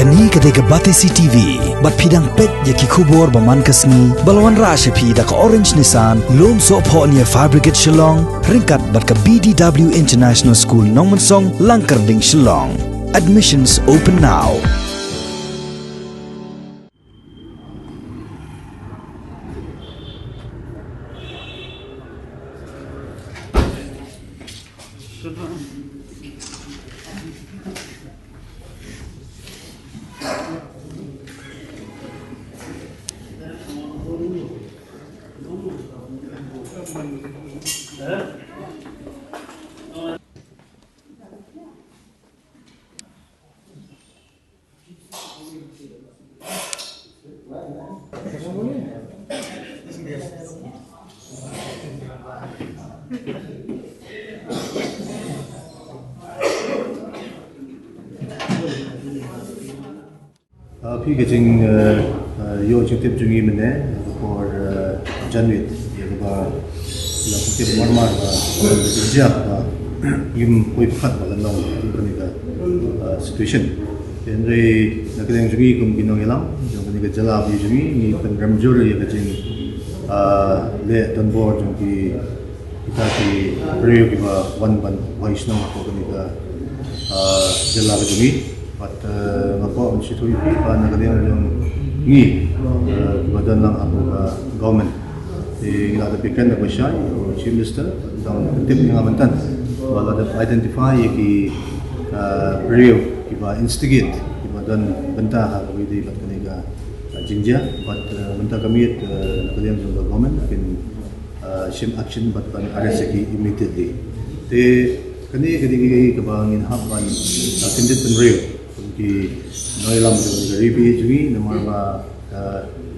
Kani kadega Batesi TV, bat pidang pet yaki kubor baman kasni, balawan rasha pi da ka Orange Nissan, lom so po niya Fabricate Shillong, ringkat bat ka BDW International School Nongmansong, Langkarding Shillong. Admissions open now. Phi getting yo chutip jungi mene for January ye ba la chutip marmar ja yum koi phat ba law ni ka situation enre nakeng jungi kum ginong elam yo ni ka jala bi jungi ni pen ramjur ye ka jing le ton board jungi kita ki reu ki ba one voice no ko ni ka jala bi jungi but ngapo ang situasi pa nagalian yung ni badan lang ako government ila da pikan na basya o chief minister dang tip nga mantan wala da identify ki real ki ba instigate ki badan banta ha ko di bat kaniga jinja but banta kami nagalian yung government kin shim action but kan arrest ki immediately te kani kadi ka ba ngin hapan kindit pen real ki noilam jo ribi jui namar ba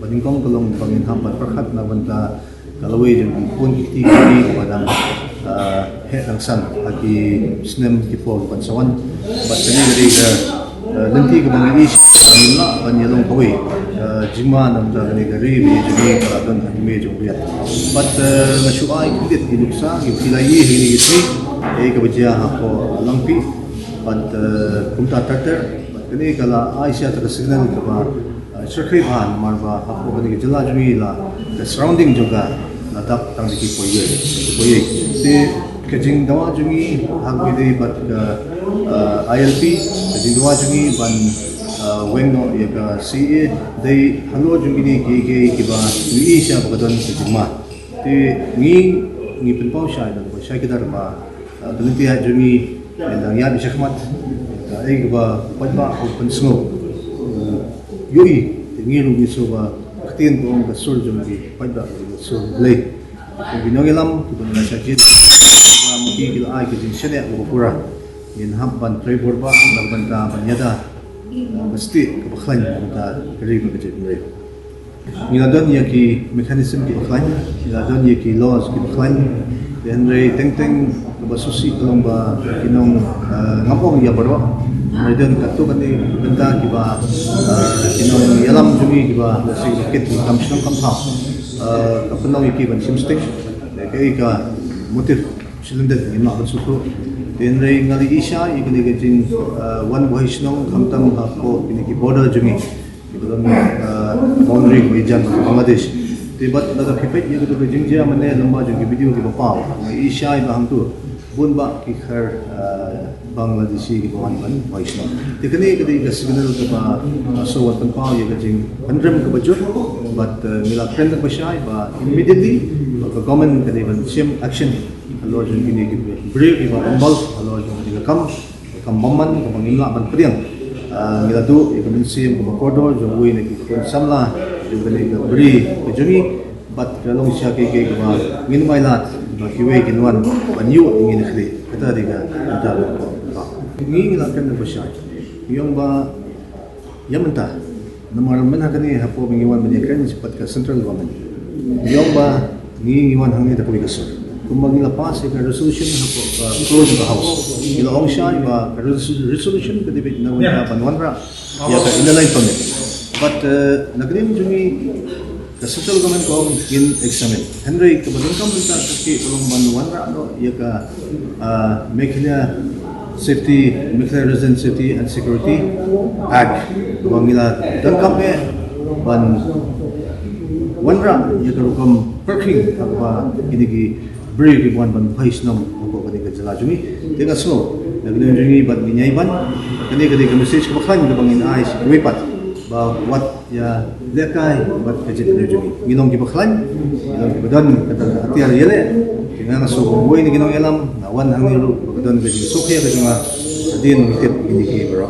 badingkong kolong pangin hampat perkhat na banta kalawai jo pun ki padang he langsan agi snem ki po pansawan bat kani dari ka lenti ka bangi na banyalong kawai jima nam da ni ribi jui ka don me jo biat bat mashuai kidit inuksa ki pilai hi ni ka bajia ha ko langpi but kumta tartar kini kala Asia ta signal ka ba Shakri Bhan marba hapo kani jala jui la the surrounding juga la dak tang di koye te kajing dawa jungi hak bide but ILP kajing dawa jungi ban wengno ya ka CA dei halo jungi ni ke ba ni Asia ba don jima te ni penpau shay da ko shay kidar ba daliti ha jungi dan ya shakmat ai ba padba open snow yui tingiru ni so ba ktin ko ang sur jumagi padba so lay binogelam ko na sa jid ba mukigil ai ke shene ko pura in hamban tribor ba nagbanta banyada basti ko khlan ta kari ba jid ni niladon yaki mechanism ki khlan niladon yaki laws ki khlan then re teng ba susi kolong ba kinong ngapong ya barwa Medan katu kani benda kiba kinong yalam jumi kiba nasi kit kamsong kamthau kapenong iki ban simstik kai ka motif cylinder ni ma ban suku den rei ngali isha igni gajin one voice nong kamtam ko ini ki border jumi ibadon boundary region Bangladesh tibat daga khipet ye to jingjia mane lamba jumi video ki pa isha ba hang tu bunba ki khar Bangladeshi ki bawan ban voice no tikani kadi ka signal ka ba so wat pa ye ka jing pandram ka bajut but mila friend ka shai ba immediately ka government kadi ban sim action lord jin ni ki brave ki ba involve lord jin ka kam mamman ka mangila ban priang mila tu ye ka min sim ka kodo jo wi ne ki kon samla jo kani ka bri ka jumi but kalong sya ke ba min mai lat ba kiwe kinwan ban yu ngin khli kata diga ta ini lakukan bersih. Yang ba, yang mentah. Nama mana kini hapo mengiwan menyekan cepat ke central government. Yang ba, ni mengiwan hangi tak boleh kesor. Kumbangi lepas ke resolution hapo close the house. Ila ongsha ba resolution kedibit na wala panwanra. Ya ka inalay pamit. But nagrim jumi ke central government ko in examine. Henry ke badungkam minta ke kolong banwanra no ya ka meknya Safety, Military Resident Safety and Security Act. Bangila dan kami ban wanra ya karukam perking apa ini ki beri ki ban phais nam ko kani ka jala jumi tenga so nagna jumi ban ninyai ban kani ka message ko khan ka bangin ai wepat ba what ya lekai bat ka jit jumi ginong ki baklan ginong ki badan kata atiar yele tenga so ko boy ni ginong yalam nawan hang ni ru badan ka jing so kya ka junga din ni tip ini ki bro